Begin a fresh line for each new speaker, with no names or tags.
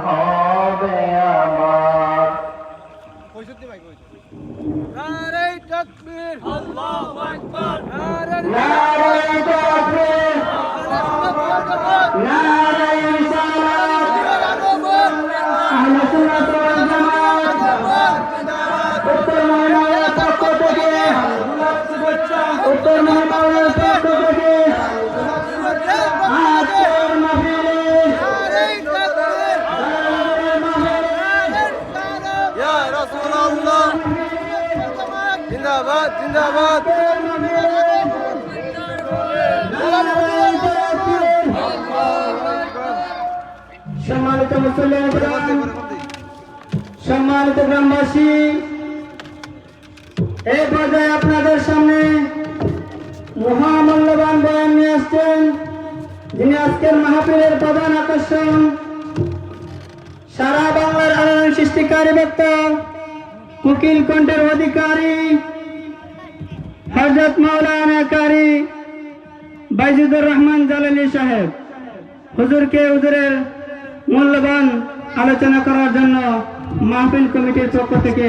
হবে আমার।
নারে তাকবীর, আল্লাহু আকবার, নারে
নারে তাকবীর, নারে রিসালাত, আহলে সুন্নাত ওয়াল জামাত, উত্তর মহানগরের পক্ষ থেকে, উত্তর মহানগরের পক্ষ থেকে আজকের মাহফিলে
ইয়া রাসূলুল্লাহ, জিন্দাবাদ জিন্দাবাদ।
সম্মানিত মুসলিম, সম্মানিত গ্রামবাসী, এই পর্যায়ে আপনাদের সামনে মহামূল্যবান বয়ান নিয়ে আসছেন যিনি আজকের মাহফিলের প্রধান আকর্ষণ, সারা বাংলার আলোড়ন সৃষ্টিকারী বক্তা, উকিল কণ্ঠের অধিকারী হযরত মাওলানা কারি বাইজিদুর রহমান জালালী সাহেব। হুজুরকে হুজুরের মূল্যবান আলোচনা করার জন্য মাহফিল কমিটির পক্ষ থেকে